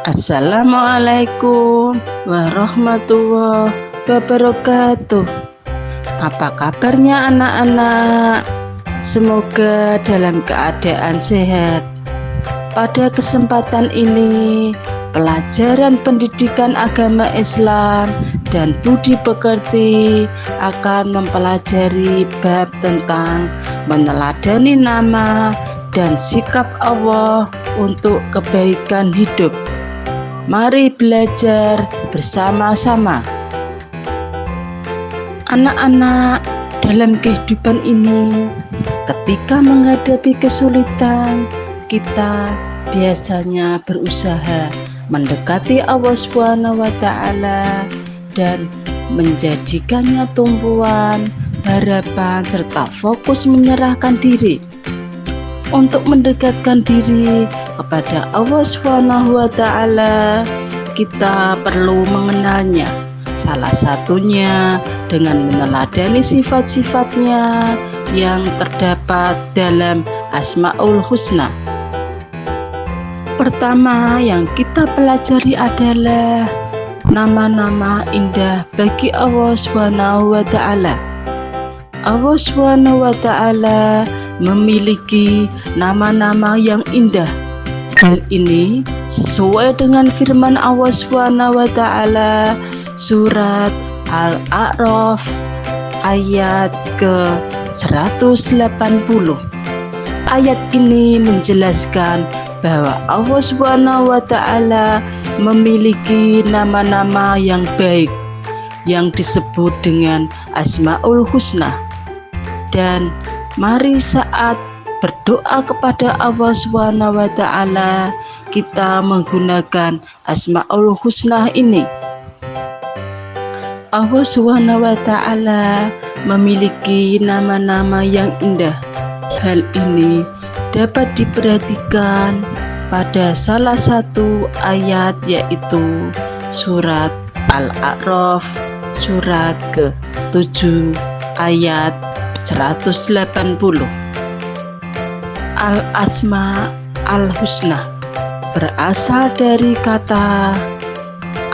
Assalamualaikum warahmatullahi wabarakatuh. Apa kabarnya anak-anak? Semoga dalam keadaan sehat. Pada kesempatan ini, pelajaran pendidikan agama Islam dan budi pekerti akan mempelajari bab tentang meneladani nama dan sikap Allah untuk kebaikan hidup. Mari belajar bersama-sama. Anak-anak, dalam kehidupan ini, ketika menghadapi kesulitan, kita biasanya berusaha mendekati Allah SWT dan menjadikannya tumpuan harapan serta fokus menyerahkan diri. Untuk mendekatkan diri kepada Allah SWT, kita perlu mengenalnya. Salah satunya dengan meneladani sifat-sifatnya yang terdapat dalam Asmaul Husna. Pertama yang kita pelajari adalah nama-nama indah bagi Allah SWT. Allah SWT memiliki nama-nama yang indah. Hal ini sesuai dengan firman Allah SWT surat Al-A'raf ayat ke-180. Ayat ini menjelaskan bahwa Allah SWT memiliki nama-nama yang baik yang disebut dengan Asmaul Husna. Dan mari saat berdoa kepada Allah SWT, kita menggunakan Asmaul Husna ini. Allah SWT memiliki nama-nama yang indah. Hal ini dapat diperhatikan pada salah satu ayat, yaitu surat Al-A'raf surat ke-7 ayat 180. Al-Asma Al-Husna berasal dari kata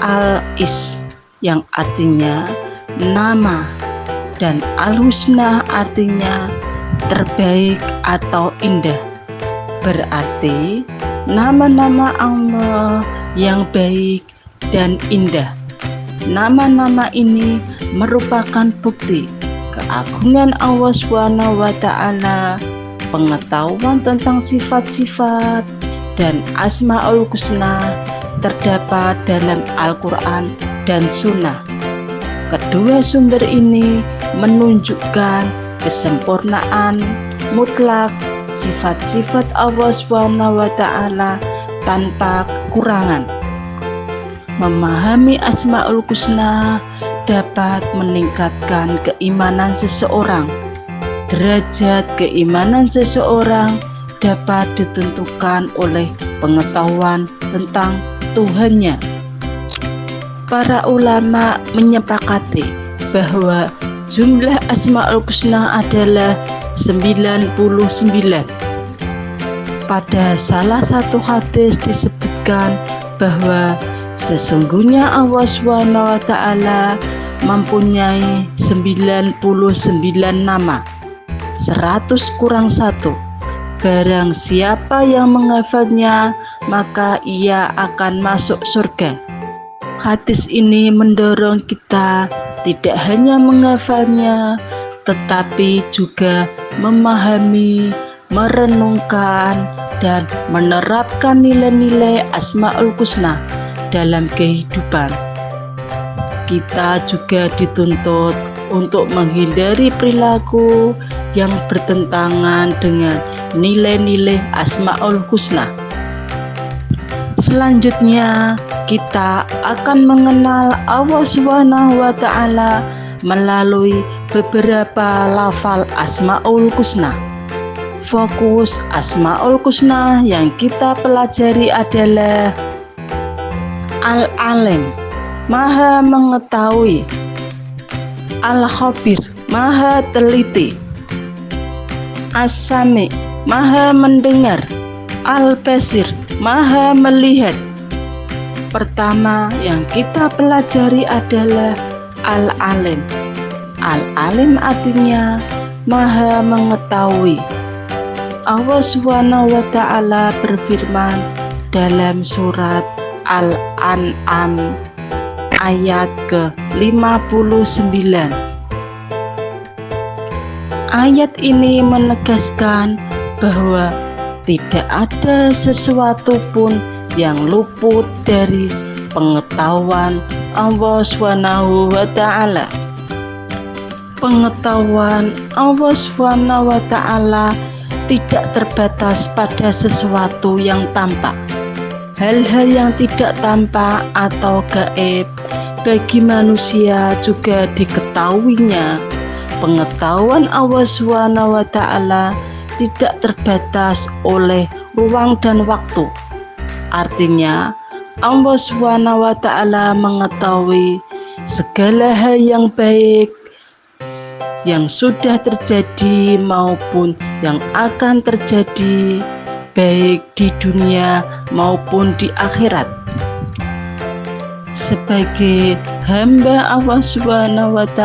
Al-Is yang artinya nama, dan Al-Husna artinya terbaik atau indah. Berarti nama-nama Allah yang baik dan indah. Nama-nama ini merupakan bukti keagungan Allah SWT, pengetahuan tentang sifat-sifat dan Asmaul Husna terdapat dalam Al-Quran dan Sunnah. Kedua sumber ini menunjukkan kesempurnaan mutlak sifat-sifat Allah SWT tanpa kekurangan. Memahami Asmaul Husna dapat meningkatkan keimanan seseorang. Derajat keimanan seseorang dapat ditentukan oleh pengetahuan tentang Tuhannya. Para ulama menyepakati bahwa jumlah Asmaul Husna adalah 99. Pada salah satu hadis disebutkan bahwa sesungguhnya Allah SWT mempunyai 99 nama, 100 kurang 1. Barang siapa yang menghafalnya, maka ia akan masuk surga. Hadis ini mendorong kita tidak hanya menghafalnya, tetapi juga memahami, merenungkan, dan menerapkan nilai-nilai Asmaul Husna dalam kehidupan. Kita juga dituntut untuk menghindari perilaku yang bertentangan dengan nilai-nilai Asmaul Husna. Selanjutnya, kita akan mengenal Allah SWT melalui beberapa lafal Asmaul Husna. Fokus Asmaul Husna yang kita pelajari adalah Al-Alim, Maha Mengetahui; Al-Khabir, Maha Teliti; As-Sami, Maha Mendengar; Al-Basir, Maha Melihat; Pertama yang kita pelajari adalah Al-Alim. Al-Alim artinya Maha Mengetahui. Allah SWT berfirman dalam surat Al-An'am ayat ke-59. Ayat ini menegaskan bahwa tidak ada sesuatu pun yang luput dari pengetahuan Allah SWT. Pengetahuan Allah SWT tidak terbatas pada sesuatu yang tampak. Hal-hal yang tidak tampak atau gaib bagi manusia juga diketahuinya. Pengetahuan Allah SWT tidak terbatas oleh ruang dan waktu. Artinya, Allah SWT mengetahui segala hal yang baik yang sudah terjadi maupun yang akan terjadi, baik di dunia maupun di akhirat. Sebagai hamba Allah SWT,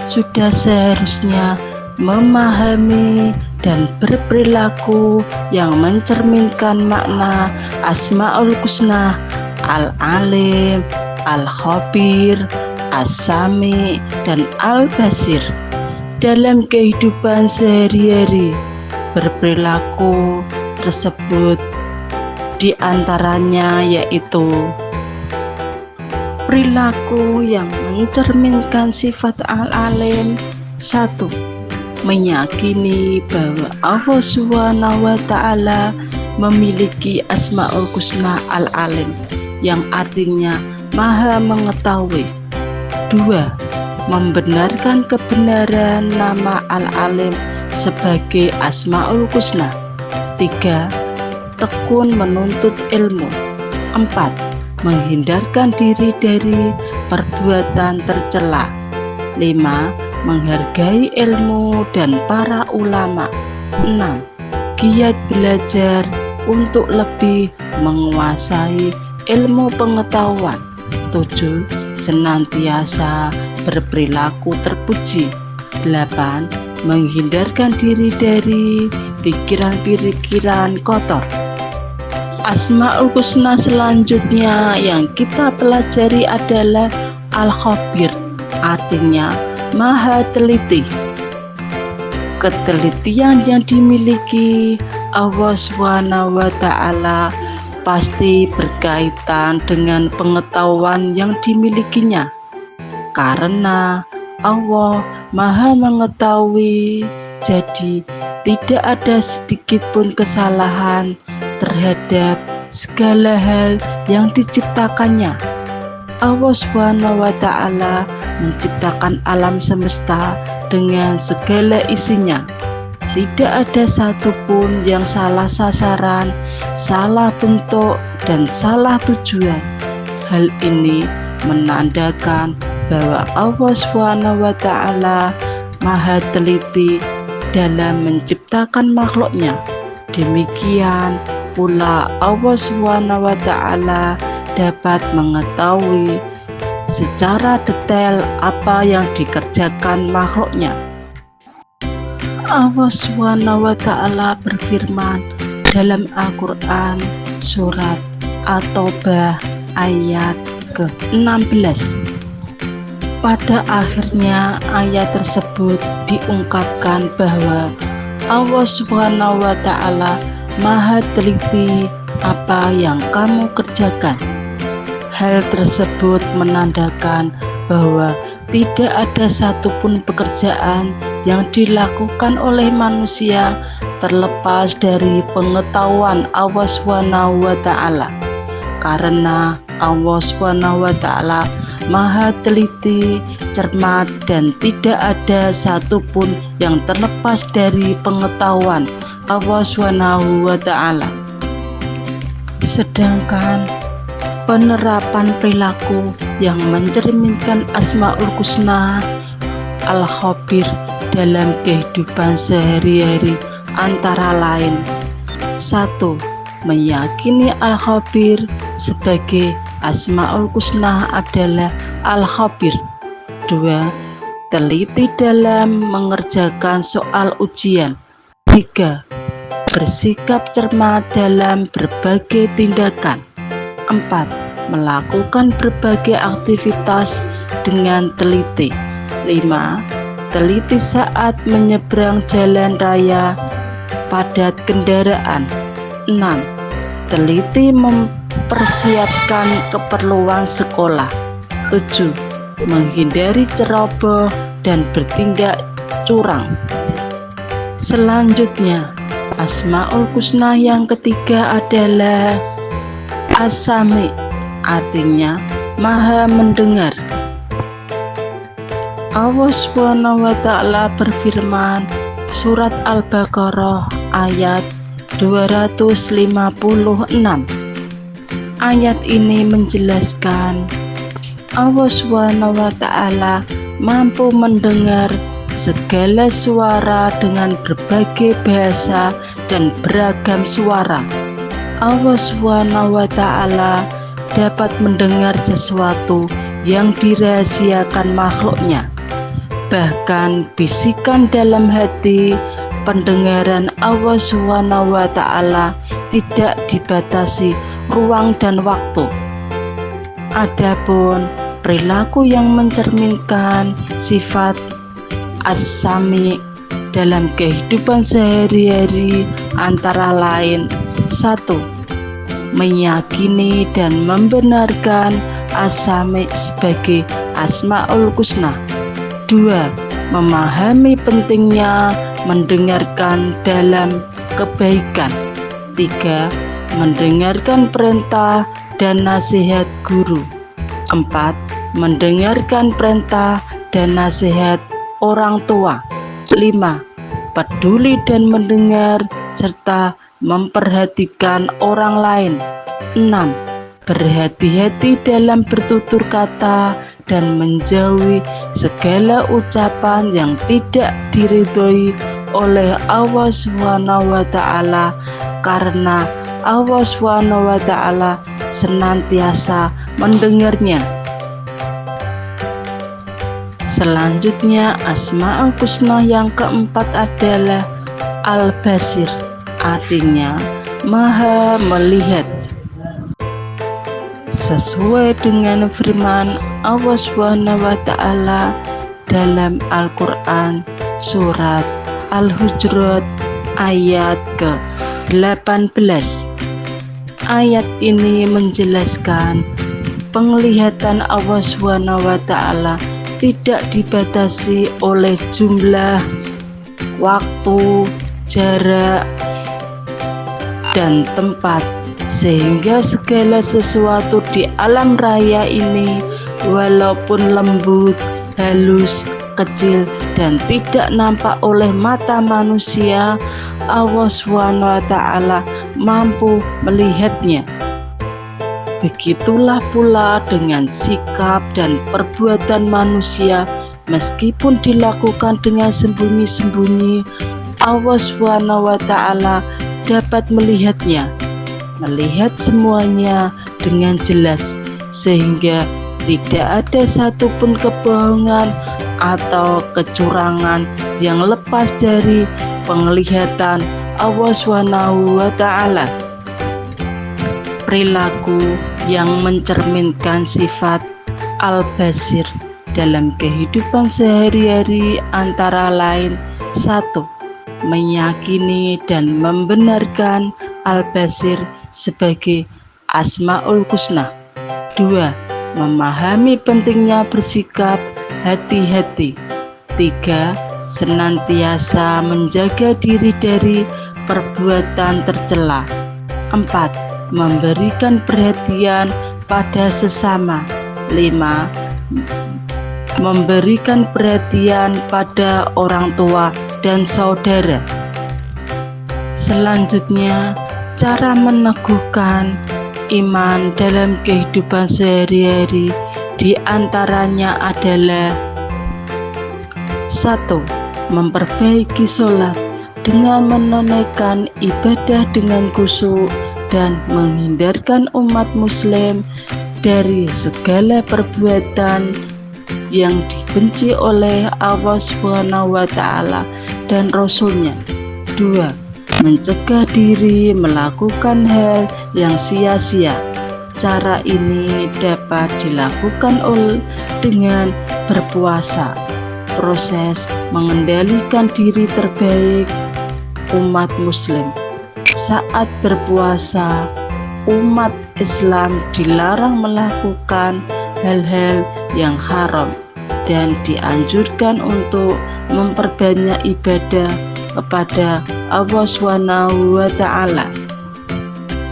sudah seharusnya memahami dan berperilaku yang mencerminkan makna Asmaul Husna, Al-Alim, Al-Khabir, As-Sami, dan Al-Basir dalam kehidupan sehari-hari. Berperilaku tersebut diantaranya yaitu perilaku yang mencerminkan sifat Al-Alim. 1. Meyakini bahwa Allah SWT memiliki Asmaul Husna Al-Alim yang artinya Maha Mengetahui. 2. Membenarkan kebenaran nama Al-Alim sebagai Asmaul Husna. 3. Tekun menuntut ilmu. 4. Menghindarkan diri dari perbuatan tercela. 5. Menghargai ilmu dan para ulama. 6. Giat belajar untuk lebih menguasai ilmu pengetahuan. 7. Senantiasa berperilaku terpuji. 8. Menghindarkan diri dari pikiran-pikiran kotor. Asmaul Husna selanjutnya yang kita pelajari adalah Al-Khabir, artinya Maha Teliti. Ketelitian yang dimiliki Allah SWT pasti berkaitan dengan pengetahuan yang dimilikinya, karena Allah Maha Mengetahui, jadi tidak ada sedikit pun kesalahan terhadap segala hal yang diciptakannya. Allah SWT menciptakan alam semesta dengan segala isinya. Tidak ada satupun yang salah sasaran, salah bentuk, dan salah tujuan. Hal ini menandakan bahwa Allah SWT Maha Teliti dalam menciptakan makhluknya. Demikian pula Allah SWT dapat mengetahui secara detail apa yang dikerjakan makhluknya. Allah SWT berfirman dalam Al-Quran surat At-Taubah ayat ke-16. Pada akhirnya ayat tersebut diungkapkan bahwa Allah SWT Maha Teliti apa yang kamu kerjakan. Hal tersebut menandakan bahwa tidak ada satupun pekerjaan yang dilakukan oleh manusia terlepas dari pengetahuan Allah SWT, karena Allah SWT Maha Teliti, cermat, dan tidak ada satupun yang terlepas dari pengetahuan Allah SWT. Sedangkan penerapan perilaku yang mencerminkan Asmaul Husna Al-Khabir dalam kehidupan sehari-hari antara lain: 1. Meyakini Al-Khabir sebagai Asmaul Husna adalah Al-Khabir. 2. Teliti dalam mengerjakan soal ujian. 3. Bersikap cermat dalam berbagai tindakan. 4. Melakukan berbagai aktivitas dengan teliti. 5. Teliti saat menyeberang jalan raya padat kendaraan. 6. Teliti mempersiapkan keperluan sekolah. 7. Menghindari ceroboh dan bertindak curang. Selanjutnya, Asmaul Husna yang ketiga adalah As-Sami, artinya Maha Mendengar. Allah SWT berfirman, Surat Al-Baqarah ayat 256. Ayat ini menjelaskan Allah SWT mampu mendengar segala suara dengan berbagai bahasa dan beragam suara. Allah SWT dapat mendengar sesuatu yang dirahasiakan makhluknya. Bahkan bisikan dalam hati, pendengaran Allah SWT tidak dibatasi ruang dan waktu. Adapun perilaku yang mencerminkan sifat As-Sami dalam kehidupan sehari-hari antara lain: 1. Meyakini dan membenarkan As-Sami sebagai Asmaul Husna. 2. Memahami pentingnya mendengarkan dalam kebaikan. 3. Mendengarkan perintah dan nasihat guru. 4. Mendengarkan perintah dan nasihat orang tua. 5. Peduli dan mendengar serta memperhatikan orang lain. 6. Berhati-hati dalam bertutur kata dan menjauhi segala ucapan yang tidak diridhoi oleh Allah SWT, karena Allah SWT senantiasa mendengarnya. Selanjutnya, Asmaul Husna yang keempat adalah Al-Basir, artinya Maha Melihat. Sesuai dengan firman Allah SWT dalam Al-Quran surat Al-Hujurat ayat ke-18. Ayat ini menjelaskan penglihatan Allah SWT tidak dibatasi oleh jumlah, waktu, jarak, dan tempat, sehingga segala sesuatu di alam raya ini, walaupun lembut, halus, kecil, dan tidak nampak oleh mata manusia, Allah SWT mampu melihatnya. Begitulah pula dengan sikap dan perbuatan manusia, meskipun dilakukan dengan sembunyi-sembunyi, Allah SWT dapat melihatnya, melihat semuanya dengan jelas, sehingga tidak ada satupun kebohongan atau kecurangan yang lepas dari penglihatan Allah SWT. Perilaku yang mencerminkan sifat Al-Basir dalam kehidupan sehari-hari antara lain: 1. Meyakini dan membenarkan Al-Basir sebagai Asmaul Husna. 2. Memahami pentingnya bersikap hati-hati. 3. Senantiasa menjaga diri dari perbuatan tercela. 4. Memberikan perhatian pada sesama. 5. Memberikan perhatian pada orang tua dan saudara. Selanjutnya, cara meneguhkan iman dalam kehidupan sehari-hari di antaranya adalah: 1. Memperbaiki sholat dengan menunaikan ibadah dengan khusyuk dan menghindarkan umat muslim dari segala perbuatan yang dibenci oleh Allah Subhanahu wa Ta'ala dan Rasul-Nya. 2. Mencegah diri melakukan hal yang sia-sia. Cara ini dapat dilakukan dengan berpuasa. Proses mengendalikan diri terbaik umat Muslim. Saat berpuasa, umat Islam dilarang melakukan hal-hal yang haram dan dianjurkan untuk memperbanyak ibadah kepada Allah Subhanahu wa Ta'ala.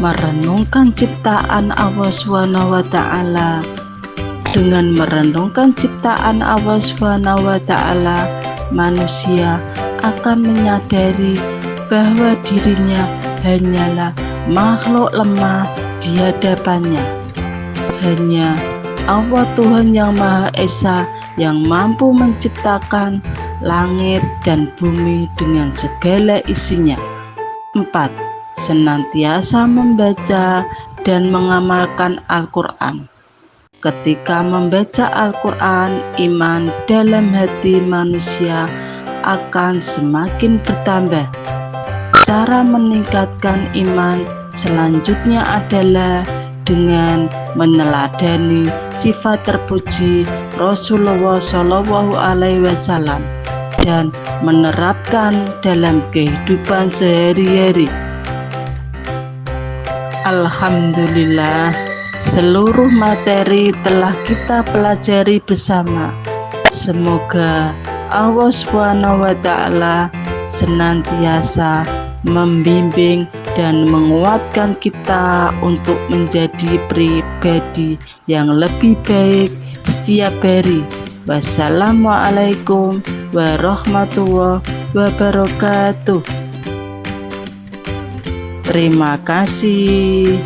Merenungkan ciptaan Allah Subhanahu wa Ta'ala. Dengan merenungkan ciptaan Allah Subhanahu wa Ta'ala, manusia akan menyadari bahwa dirinya hanyalah makhluk lemah di hadapannya. Hanya Allah Tuhan yang Maha Esa yang mampu menciptakan langit dan bumi dengan segala isinya. 4. Senantiasa membaca dan mengamalkan Al-Quran. Ketika membaca Al-Quran, iman dalam hati manusia akan semakin bertambah. Cara meningkatkan iman selanjutnya adalah dengan meneladani sifat terpuji Rasulullah Shallallahu Alaihi Wasallam dan menerapkan dalam kehidupan sehari-hari. Alhamdulillah, seluruh materi telah kita pelajari bersama. Semoga Allah Subhanahu wa Ta'ala senantiasa membimbing dan menguatkan kita untuk menjadi pribadi yang lebih baik setiap hari. Wassalamualaikum warahmatullahi wabarakatuh. Terima kasih.